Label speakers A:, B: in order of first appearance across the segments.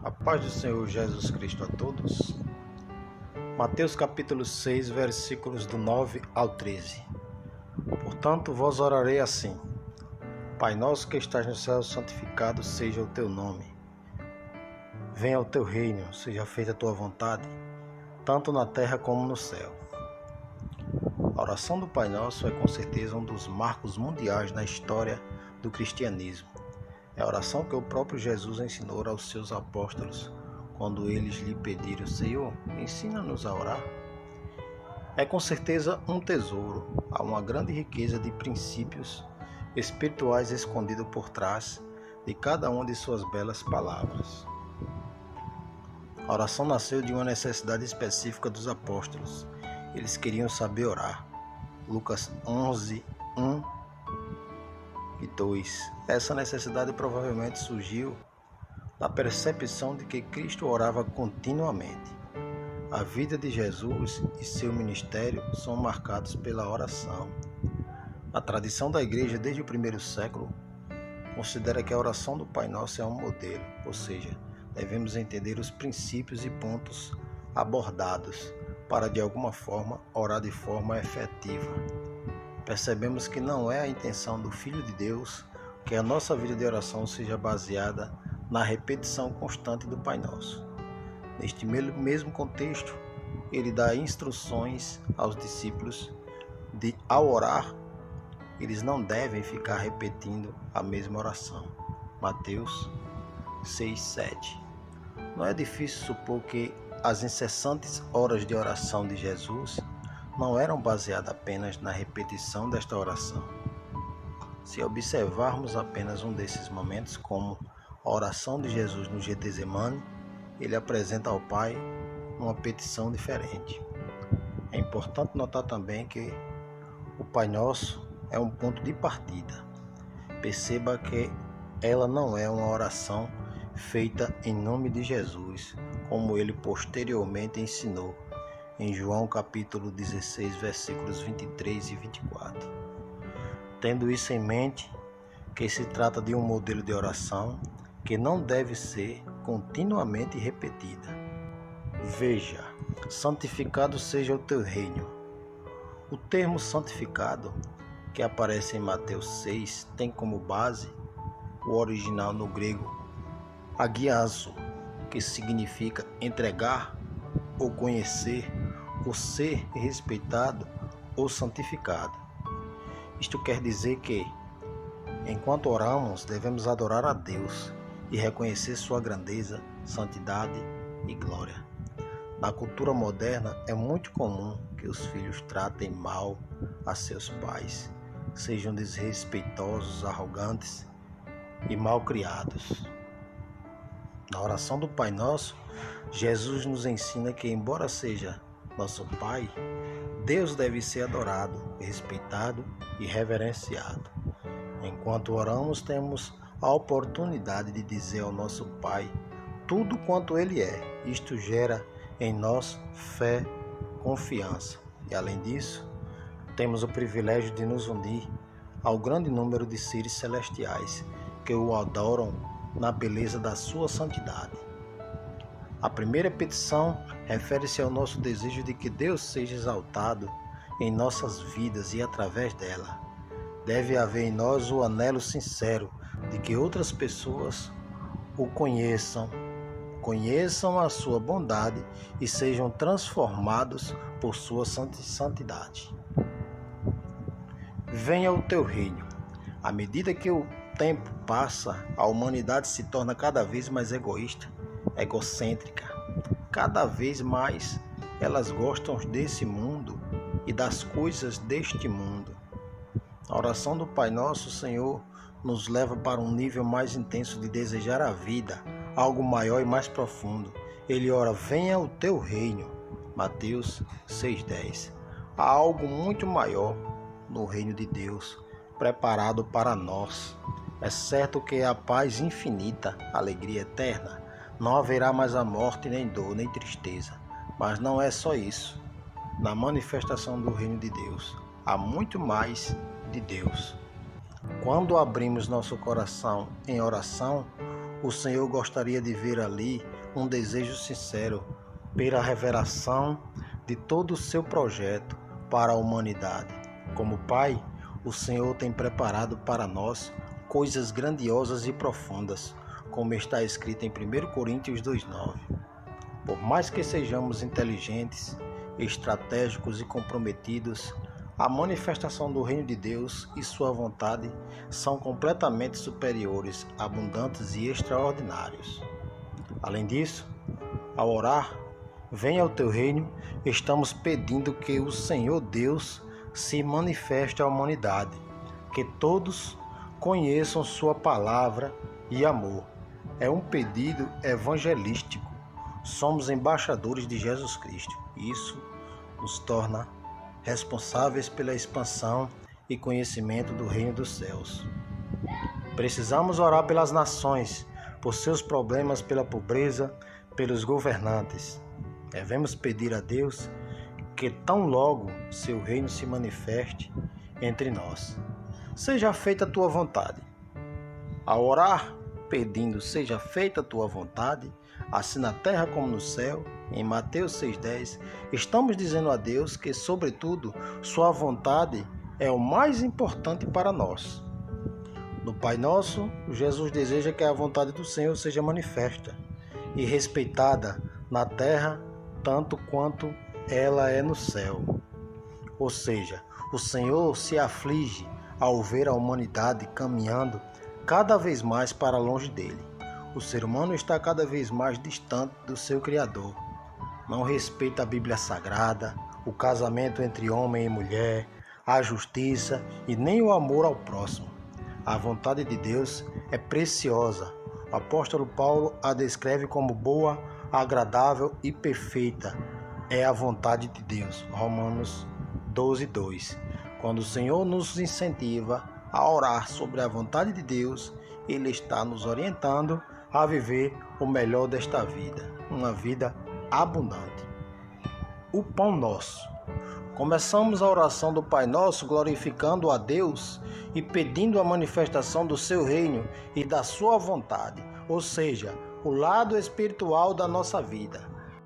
A: A paz do Senhor Jesus Cristo a todos. Mateus capítulo 6, versículos do 9 ao 13. Portanto, vos orarei assim: Pai nosso que estás no céu, santificado seja o teu nome. Venha o teu reino, seja feita a tua vontade, tanto na terra como no céu. A oração do Pai Nosso é com certeza um dos marcos mundiais na história do cristianismo. É a oração que o próprio Jesus ensinou aos seus apóstolos quando eles lhe pediram: Senhor, ensina-nos a orar. É com certeza um tesouro, há uma grande riqueza de princípios espirituais escondido por trás de cada uma de suas belas palavras. A oração nasceu de uma necessidade específica dos apóstolos. Eles queriam saber orar. Lucas 11, 1 e 2. Essa necessidade provavelmente surgiu da percepção de que Cristo orava continuamente. A vida de Jesus e seu ministério são marcados pela oração. A tradição da igreja desde o primeiro século considera que a oração do Pai Nosso é um modelo, ou seja, devemos entender os princípios e pontos abordados para de alguma forma orar de forma efetiva. Percebemos que não é a intenção do Filho de Deus que a nossa vida de oração seja baseada na repetição constante do Pai Nosso. Neste mesmo contexto, ele dá instruções aos discípulos de, ao orar, eles não devem ficar repetindo a mesma oração. Mateus 6:7. Não é difícil supor que as incessantes horas de oração de Jesus não eram baseadas apenas na repetição desta oração. Se observarmos apenas um desses momentos, como a oração de Jesus no Getsemane, ele apresenta ao Pai uma petição diferente. É importante notar também que o Pai Nosso é um ponto de partida. Perceba que ela não é uma oração feita em nome de Jesus, como ele posteriormente ensinou em João capítulo 16, versículos 23 e 24. Tendo isso em mente, que se trata de um modelo de oração que não deve ser continuamente repetida. Veja, santificado seja o teu reino. O termo santificado, que aparece em Mateus 6, tem como base o original no grego agiazo, que significa entregar ou conhecer, ou ser respeitado ou santificado. Isto quer dizer que, enquanto oramos, devemos adorar a Deus e reconhecer sua grandeza, santidade e glória. Na cultura moderna, é muito comum que os filhos tratem mal a seus pais, sejam desrespeitosos, arrogantes e mal criados. Na oração do Pai Nosso, Jesus nos ensina que, embora seja nosso Pai, Deus deve ser adorado, respeitado e reverenciado. Enquanto oramos, temos a oportunidade de dizer ao nosso Pai tudo quanto Ele é. Isto gera em nós fé, confiança. E além disso, temos o privilégio de nos unir ao grande número de seres celestiais que o adoram na beleza da sua santidade. A primeira petição refere-se ao nosso desejo de que Deus seja exaltado em nossas vidas e através dela. Deve haver em nós o anelo sincero de que outras pessoas o conheçam a sua bondade e sejam transformados por sua santidade. Venha o teu reino. À medida que o tempo passa, a humanidade se torna cada vez mais egoísta, egocêntrica. Cada vez mais elas gostam desse mundo e das coisas deste mundo. A oração do Pai Nosso, Senhor, nos leva para um nível mais intenso de desejar a vida, algo maior e mais profundo. Ele ora: venha o teu reino. Mateus 6:10. Há algo muito maior no reino de Deus, preparado para nós. É certo que a paz infinita, a alegria eterna, não haverá mais a morte, nem dor, nem tristeza. Mas não é só isso. Na manifestação do reino de Deus, há muito mais de Deus. Quando abrimos nosso coração em oração, o Senhor gostaria de ver ali um desejo sincero pela revelação de todo o seu projeto para a humanidade. Como Pai, o Senhor tem preparado para nós coisas grandiosas e profundas, como está escrito em 1 Coríntios 2,9. Por mais que sejamos inteligentes, estratégicos e comprometidos, a manifestação do reino de Deus e sua vontade são completamente superiores, abundantes e extraordinários. Além disso, ao orar, venha o teu reino, estamos pedindo que o Senhor Deus se manifeste à humanidade, que todos conheçam sua palavra e amor. É um pedido evangelístico. Somos embaixadores de Jesus Cristo. Isso nos torna responsáveis pela expansão e conhecimento do reino dos céus. Precisamos orar pelas nações, por seus problemas, pela pobreza, pelos governantes. Devemos pedir a Deus que tão logo seu reino se manifeste entre nós. Seja feita a tua vontade. Ao orar, pedindo seja feita a tua vontade, assim na terra como no céu, em Mateus 6,10, estamos dizendo a Deus que, sobretudo, sua vontade é o mais importante para nós. No Pai Nosso, Jesus deseja que a vontade do Senhor seja manifesta e respeitada na terra, tanto quanto ela é no céu. Ou seja, o Senhor se aflige ao ver a humanidade caminhando cada vez mais para longe dele. O ser humano está cada vez mais distante do seu Criador. Não respeita a Bíblia Sagrada, o casamento entre homem e mulher, a justiça e nem o amor ao próximo. A vontade de Deus é preciosa. O apóstolo Paulo a descreve como boa, agradável e perfeita. É a vontade de Deus. Romanos 12:2. Quando o Senhor nos incentiva a orar sobre a vontade de Deus, Ele está nos orientando a viver o melhor desta vida, uma vida abundante. O pão nosso. Começamos a oração do Pai Nosso glorificando a Deus e pedindo a manifestação do seu reino e da sua vontade, ou seja, o lado espiritual da nossa vida.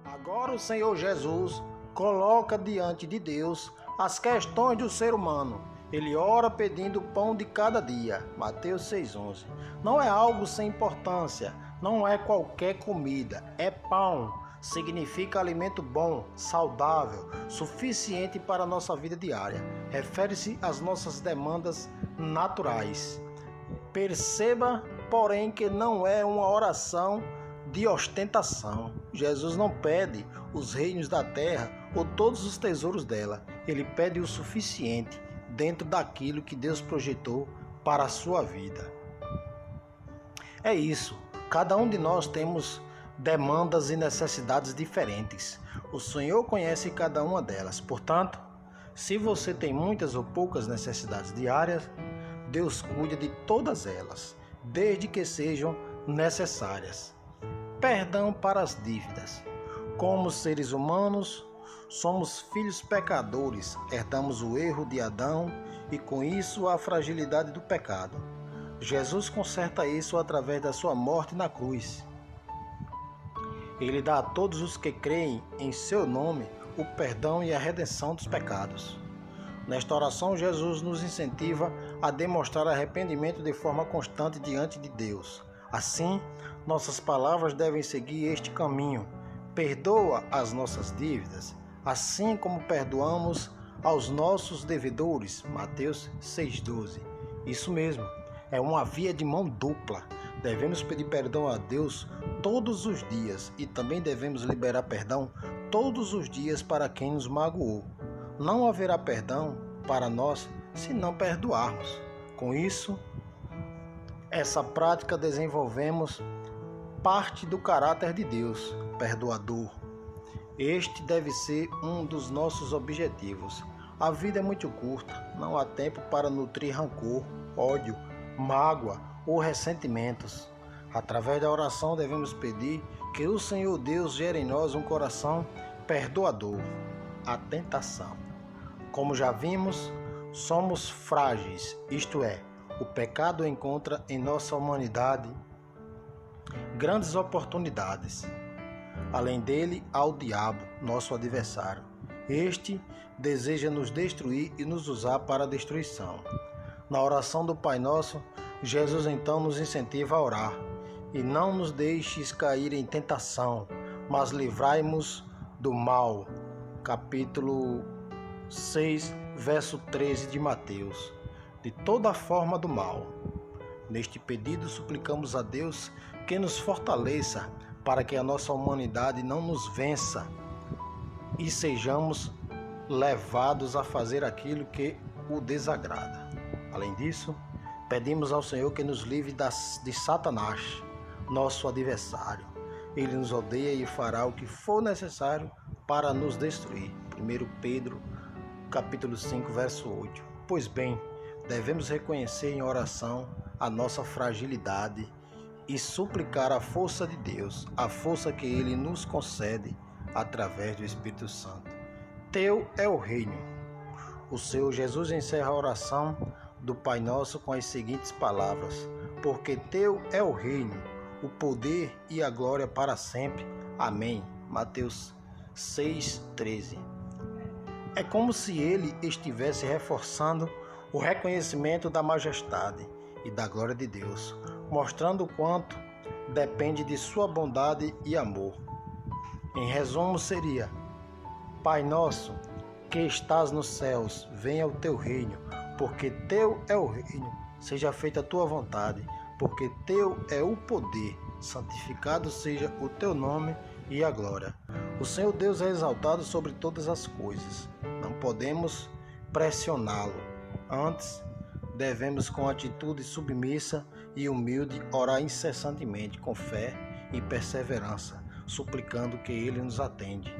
A: Agora o Senhor Jesus coloca diante de Deus as questões do ser humano. Ele ora pedindo o pão de cada dia. Mateus 6,11. Não é algo sem importância, não é qualquer comida, é pão. Significa alimento bom, saudável, suficiente para a nossa vida diária. Refere-se às nossas demandas naturais. Perceba, porém, que não é uma oração de ostentação. Jesus não pede os reinos da terra ou todos os tesouros dela. Ele pede o suficiente dentro daquilo que Deus projetou para a sua vida. É isso. Cada um de nós temos demandas e necessidades diferentes. O Senhor conhece cada uma delas. Portanto, se você tem muitas ou poucas necessidades diárias, Deus cuida de todas elas, desde que sejam necessárias. Perdão para as dívidas. Como seres humanos, somos filhos pecadores, herdamos o erro de Adão e com isso a fragilidade do pecado. Jesus conserta isso através da sua morte na cruz. Ele dá a todos os que creem em seu nome o perdão e a redenção dos pecados. Nesta oração, Jesus nos incentiva a demonstrar arrependimento de forma constante diante de Deus. Assim, nossas palavras devem seguir este caminho. Perdoa as nossas dívidas, assim como perdoamos aos nossos devedores. Mateus 6,12. Isso mesmo, é uma via de mão dupla. Devemos pedir perdão a Deus todos os dias e também devemos liberar perdão todos os dias para quem nos magoou. Não haverá perdão para nós se não perdoarmos. Com isso, essa prática desenvolvemos parte do caráter de Deus, perdoador. Este deve ser um dos nossos objetivos. A vida é muito curta, não há tempo para nutrir rancor, ódio, mágoa ou ressentimentos. Através da oração devemos pedir que o Senhor Deus gere em nós um coração perdoador. A tentação. Como já vimos, somos frágeis, isto é, o pecado encontra em nossa humanidade grandes oportunidades. Além dele, há o diabo, nosso adversário. Este deseja nos destruir e nos usar para a destruição. Na oração do Pai Nosso, Jesus então nos incentiva a orar. E não nos deixes cair em tentação, mas livrai-nos do mal. Capítulo 6, verso 13 de Mateus. De toda forma do mal. Neste pedido, suplicamos a Deus que nos fortaleça para que a nossa humanidade não nos vença e sejamos levados a fazer aquilo que o desagrada. Além disso, pedimos ao Senhor que nos livre de Satanás, nosso adversário. Ele nos odeia e fará o que for necessário para nos destruir. 1 Pedro, capítulo 5, verso 8. Pois bem, devemos reconhecer em oração a nossa fragilidade e suplicar a força de Deus, a força que Ele nos concede através do Espírito Santo. Teu é o reino. O Senhor Jesus encerra a oração do Pai Nosso com as seguintes palavras: porque teu é o reino, o poder e a glória para sempre. Amém. Mateus 6:13. É como se ele estivesse reforçando o reconhecimento da majestade e da glória de Deus, mostrando o quanto depende de sua bondade e amor. Em resumo seria: Pai nosso, que estás nos céus, venha o teu reino, porque teu é o reino, seja feita a tua vontade, porque teu é o poder, santificado seja o teu nome e a glória. O Senhor Deus é exaltado sobre todas as coisas. Não podemos pressioná-lo. Antes, devemos com atitude submissa e humilde orar incessantemente com fé e perseverança, suplicando que Ele nos atende.